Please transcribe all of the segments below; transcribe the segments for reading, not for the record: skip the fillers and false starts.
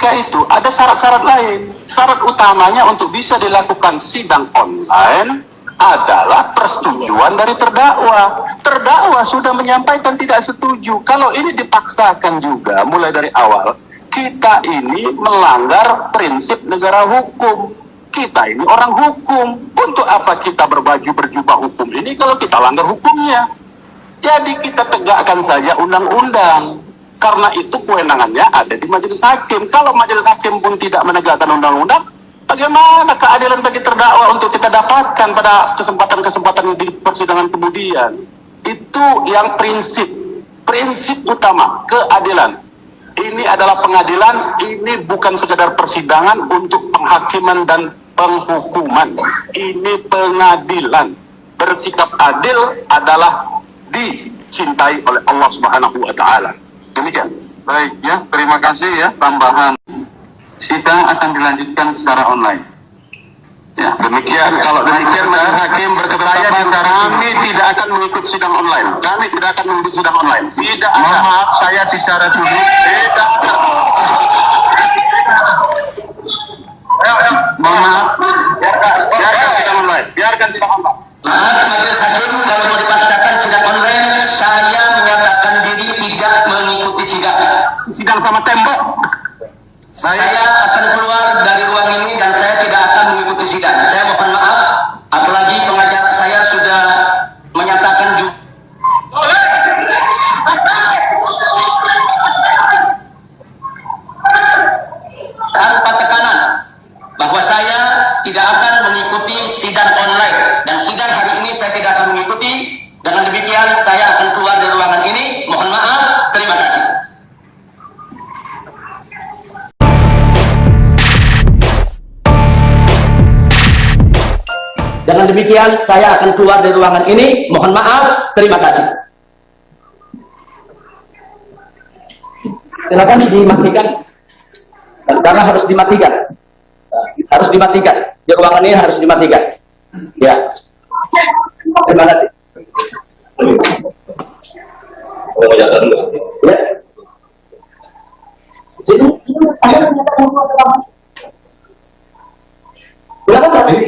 ketika itu ada syarat-syarat lain. Syarat utamanya untuk bisa dilakukan sidang online adalah persetujuan dari terdakwa. Terdakwa sudah menyampaikan tidak setuju. Kalau ini dipaksakan juga mulai dari awal, kita ini melanggar prinsip negara hukum. Kita ini orang hukum. Untuk apa kita berjubah hukum ini kalau kita langgar hukumnya? Jadi kita tegakkan saja undang-undang. Karena itu kewenangannya ada di majelis hakim. Kalau majelis hakim pun tidak menegakkan undang-undang, bagaimana keadilan bagi terdakwa untuk kita dapatkan pada kesempatan-kesempatan di persidangan kemudian? Itu yang prinsip utama, keadilan. Ini adalah pengadilan, ini bukan sekedar persidangan untuk penghakiman dan penghukuman. Ini pengadilan. Bersikap adil adalah dicintai oleh Allah Subhanahu wa Ta'ala. Demikian. Baik ya, terima kasih ya. Tambahan, sidang akan dilanjutkan secara online. Ya, demikian. Kalau demikian majelis hakim berketetapan kami tidak akan mengikuti sidang online. Kami tidak akan mengikuti sidang online. Tidak ada. Mohon maaf, saya bicara dulu. Tidak ada. Mohon maaf. Biarkan sidang online. Biarkan sidang online. Majelis hakim, kalau mau dipaksakan sidang online, saya menyatakan diri tidak mengikuti sidang. Sidang sama tembok. Saya akan keluar dari ruang ini dan saya tidak akan mengikuti sidang. Saya mohon maaf, apalagi pengacara saya sudah menyatakan juga tanpa tekanan bahwa saya tidak akan mengikuti sidang online, dan sidang hari ini saya tidak akan mengikuti. Dengan demikian saya akan keluar dari ruangan ini. Mohon maaf, terima kasih. Dengan demikian saya akan keluar dari ruangan ini. Mohon maaf, terima kasih. Silakan dimatikan. Dan karena harus dimatikan. Harus dimatikan. Di ruangan ini harus dimatikan. Ya. Terima kasih. Ya. Berapa saat ini?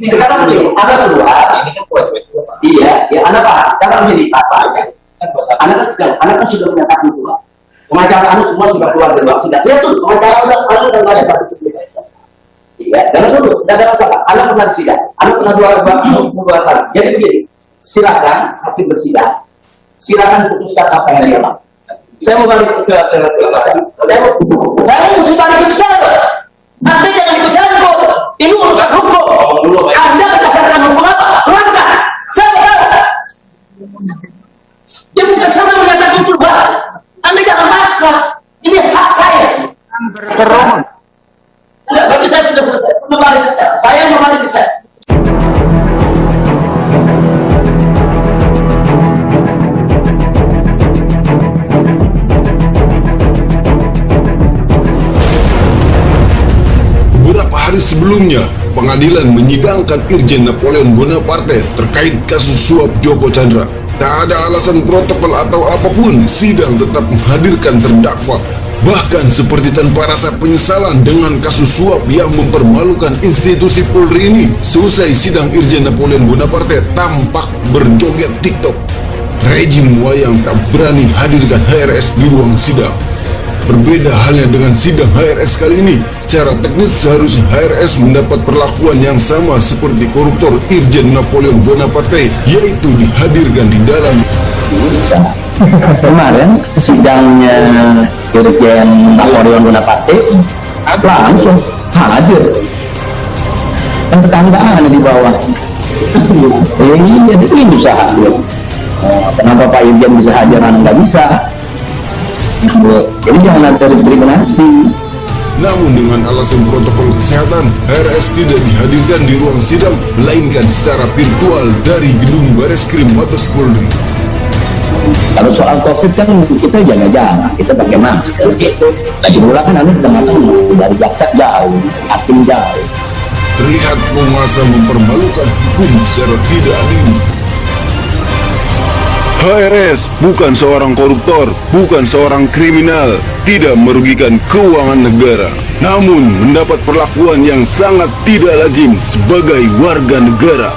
Sekarang begini, Anda kedua. Iya, ya Anda paham. Sekarang begini, apa? Anda kan sudah menyatakan dua. Pengacara Anda semua sudah keluar dari ruang sidang. Lihat tuh, pengacara Anda udah nggak ada satu publikasi. Iya, jangan dulu, tidak ada masalah. Anda pernah di sidang, Anda pernah dua kali. Jadi begini, silakan hakim bersidang. Silakan putuskan apa yang dia mau. Saya mau balik ke saya mesti balik ke sana. Nanti jangan ikut campur. Ini urusan hukum. Anda berdasarkan hukum apa? Langkah. Saya tahu. Dia bukan sama menyatakan perubahan. Anda jangan maksa. Ini hak saya. Berarti saya sudah selesai. Saya mau balik ke saya. Beberapa hari sebelumnya, pengadilan menyidangkan Irjen Napoleon Bonaparte terkait kasus suap Joko Chandra. Tak ada alasan protokol atau apapun, sidang tetap menghadirkan terdakwa. Bahkan seperti tanpa rasa penyesalan dengan kasus suap yang mempermalukan institusi Polri ini, selesai sidang Irjen Napoleon Bonaparte tampak berjoget TikTok. Rejim wayang tak berani hadirkan HRS di ruang sidang. Berbeda halnya dengan sidang HRS kali ini, secara teknis seharusnya HRS mendapat perlakuan yang sama seperti koruptor Irjen Napoleon Bonaparte, yaitu dihadirkan di dalam. Bisa. Kemarin sidangnya Irjen Napoleon Bonaparte langsung hadir. Kan tetanggaan di bawah. Ini jadi ini bisa hadir. Kenapa Pak Irjen bisa hadir, Anda nggak bisa? Jadi jangan ada diskriminasi. Namun dengan alasan protokol kesehatan, HRS tidak dihadirkan di ruang sidang, melainkan secara virtual dari gedung Bareskrim Mabes Polri. Kalau soal COVID kan kita jaga-jaga, kita pakai masker. Lagi pula kan Anda tidak ketemu dari jaksa jauh, hakim jauh. Terlihat penguasa mempermalukan hukum secara tidak adil. HRS bukan seorang koruptor, bukan seorang kriminal, tidak merugikan keuangan negara, namun mendapat perlakuan yang sangat tidak lazim sebagai warga negara.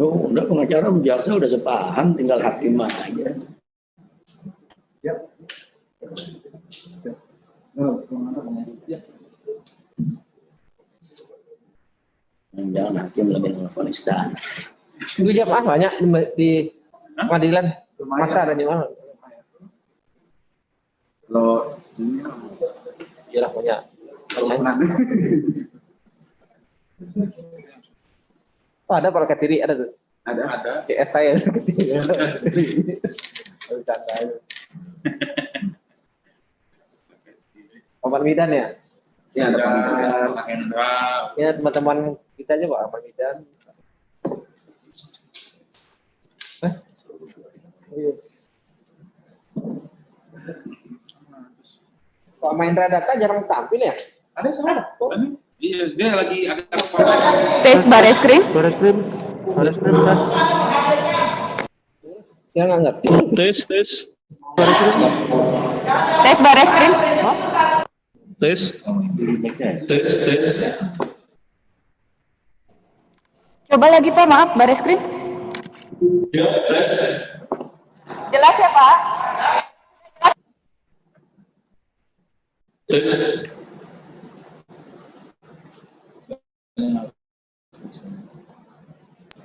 Oh, udah pengacara jaksa udah sepaham, tinggal hakim aja. Jangan hakim lebih nelfon istana. Itu jam apa banyak di pengadilan masa ada di mana? Kalau Iyalah banyak. Oh, ada para Ketiri ada tuh. ada. CS saya Ketiri. Bukan saya. Paman Midan ya? Ya, ada Ada. Pak Hendra. Ya teman-teman kita aja Pak Paman Midan. Iya. Pak Mahendra Data jarang tampil ya? Ada sama. Iya, dia lagi ada Tes Bareskrim. Bareskrim tes. Ya nggak ngerti. Tes. Tes Bareskrim. Tes. Coba lagi Pak, maaf Bareskrim. Ya, tes. Jelas ya Pak? Tes.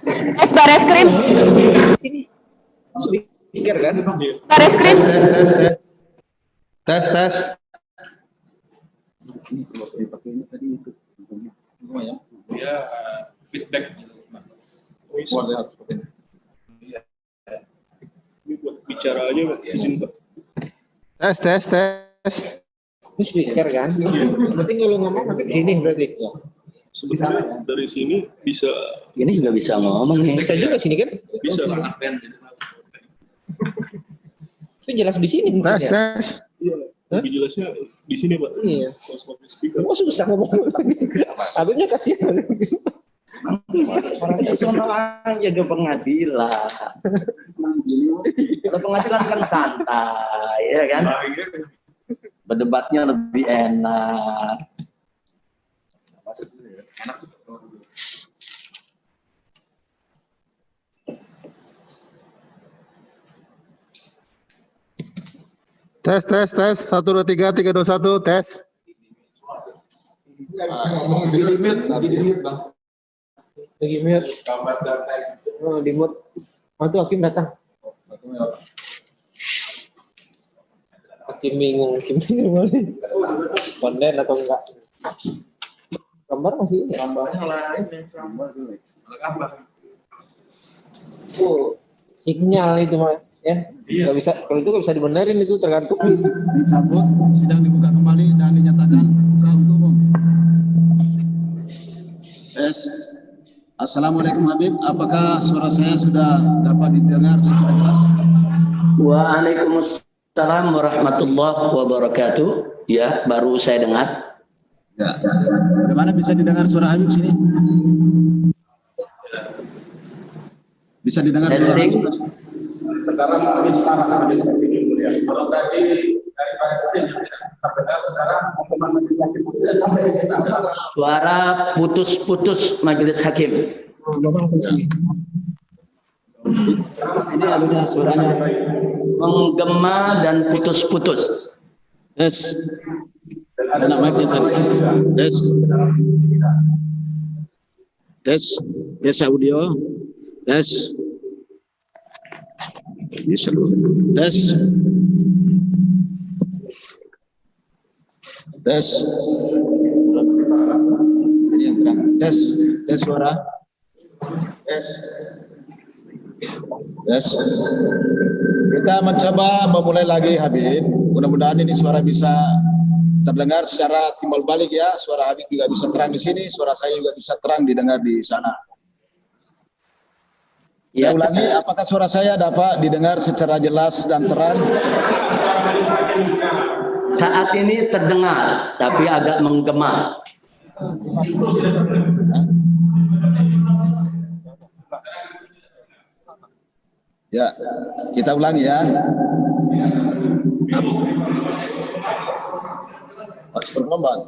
Tes Bareskrim. Pikir kan? Bareskrim. Tes. dia feedback gitu. Bicara aja, Pak. Izin, Pak. Tes. Ini speaker kan? Berarti kalau ngomong nanti di sini berarti. Sebenarnya dari sini bisa Ini juga bisa ngomong nih. Bisa juga sini kan? bisa Anak band gitu. Itu jelas di sini. Tes. iya. Lebih jelasnya di sini, Pak. Iya. Pas pakai speaker. Gua susah ngomong. Abisnya kasihan. Orang sono aja ke pengadilan. Kalau pengadilan kan santai, ya kan? Berdebatnya lebih enak. Tes 1 2 3 3 2 1 tes. Lagi mute. Oh, di mute. Oh, tuh Hakim datang. Hakim bingung kali. Konten atau enggak? Gambar masih ini. Gambarnya lain ya, gambar dulu. Gambar. Oh, sinyal itu mah ya. Nggak bisa, kalau itu nggak bisa dibenerin, itu tergantung. Dicabut, sidang dibuka kembali dan dinyatakan terbuka untuk umum. Tes. Assalamualaikum Habib, apakah suara saya sudah dapat didengar secara jelas? Waalaikumsalam warahmatullahi wabarakatuh. Ya, baru saya dengar. Ya. Bagaimana bisa didengar suara Habib sini? Bisa didengar suara Testing. Habib? Sekarang habis ya. Kalau tadi dari Palestina yang tidak terdengar, sekarang hukuman majelis hakim Suara putus-putus majelis hakim. Ini anunya suaranya. Menggema dan putus-putus. Tes. Ada mic-nya tadi. Tes. Tes audio. Tes. Bisa dulu. Tes. Ini yang silakan. Tes suara. Tes. Kita mencoba memulai lagi, Habib. Mudah-mudahan ini suara bisa terdengar secara timbal balik ya. Suara Habib juga bisa terang di sini, suara saya juga bisa terang didengar di sana. Ya, ulangi, apakah suara saya dapat didengar secara jelas dan terang? Saat ini terdengar, tapi agak menggema. Ya, kita ulangi ya. Masih bergelombang.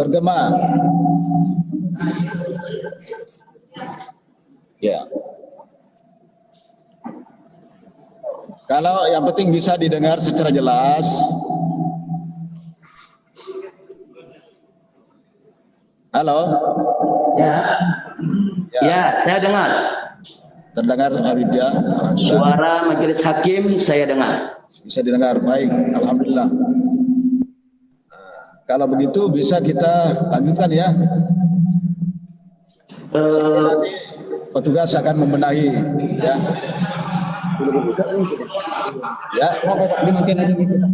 Bergema. Ya. Kalau yang penting bisa didengar secara jelas. Halo. Ya, saya dengar. Terdengar Habib ya. Suara majelis hakim saya dengar. Bisa didengar, baik. Alhamdulillah. Kalau begitu bisa kita lanjutkan ya. Nanti petugas akan membenahi ya. Ya.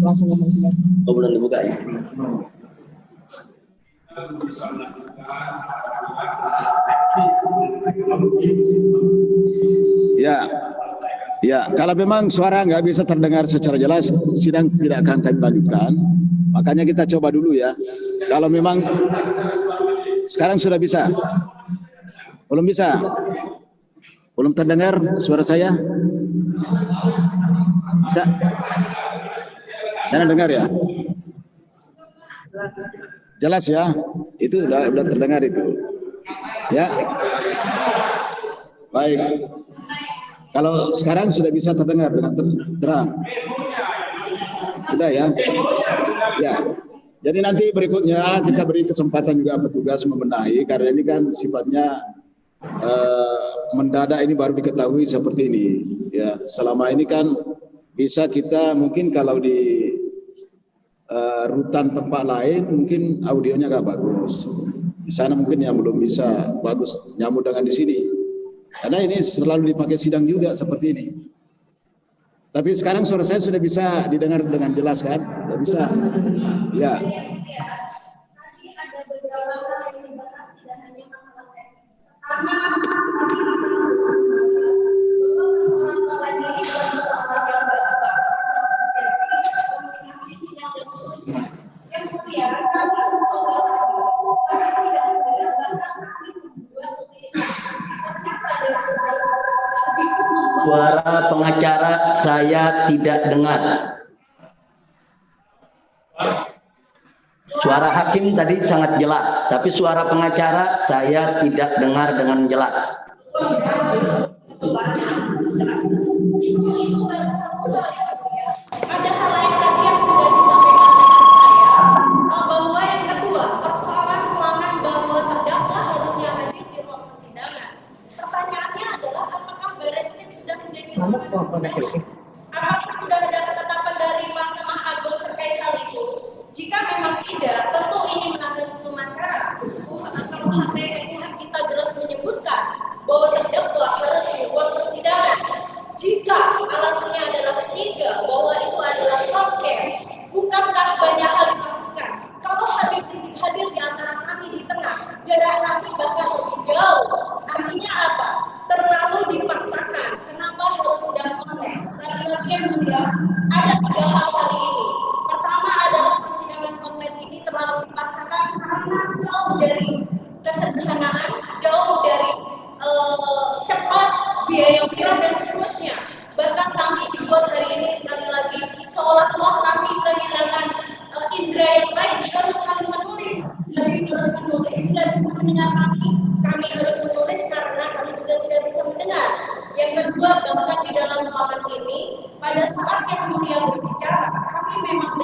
Langsung ngomong. Oh, belum dibuka ya. Ya, kalau memang suara nggak bisa terdengar secara jelas, sidang tidak akan kami lanjutkan. Makanya kita coba dulu ya. Kalau memang sekarang sudah bisa, belum bisa, belum terdengar suara saya. Bisa, saya dengar ya. Jelas ya, itu udah terdengar itu. Ya, baik. Kalau sekarang sudah bisa terdengar dengan terang, sudah ya. Ya, jadi nanti berikutnya kita beri kesempatan juga petugas membenahi karena ini kan sifatnya mendadak, ini baru diketahui seperti ini. Ya, selama ini kan bisa kita mungkin kalau di rutan tempat lain mungkin audionya nggak bagus. Di sana mungkin yang belum bisa bagus nyambung dengan di sini. Karena ini selalu dipakai sidang juga seperti ini. Tapi sekarang suara saya sudah bisa didengar dengan jelas kan? Sudah bisa. Ya. Suara pengacara saya tidak dengar. Suara hakim tadi sangat jelas, tapi suara pengacara saya tidak dengar dengan jelas. Ada hal lain tadi yang sudah disampaikan dengan saya, bahwa yang kedua, persoalan ruangan bahwa terdakwa harusnya hadir di ruang persidangan. Pertanyaannya adalah apakah Bareskrim sudah menjadi ruangan persidangan? Apakah sudah ada ketetapan dari Mahkamah Agung terkait hal itu? Jika memang tidak, tentu ini melanggar hukum acara. KUHP kita jelas menyebutkan bahwa terdakwa harus di ruang persidangan. Jika alasannya adalah ketiga, bahwa itu adalah broadcast, bukankah banyak hal dilakukan? Kalau Habib Rizik hadir di antara kami di tengah, jarak kami bahkan lebih jauh. Artinya apa? Terlalu dipaksakan. Kenapa harus sidang online? Sekali lagi yang mulia, ada tiga hal kali ini. Pertama adalah persidangan online ini terlalu dipaksakan karena jauh dari kesederhanaan, jauh dari cepat, biaya murah dan seterusnya. Bahkan kami dibuat hari ini sekali lagi seolah-olah kami kehilangan indera yang lain, harus saling menulis. Kami harus menulis, tidak bisa mendengar kami harus menulis karena kami juga tidak bisa mendengar. Yang kedua, bahkan di dalam ruangan ini pada saat yang mulia berbicara, kami memang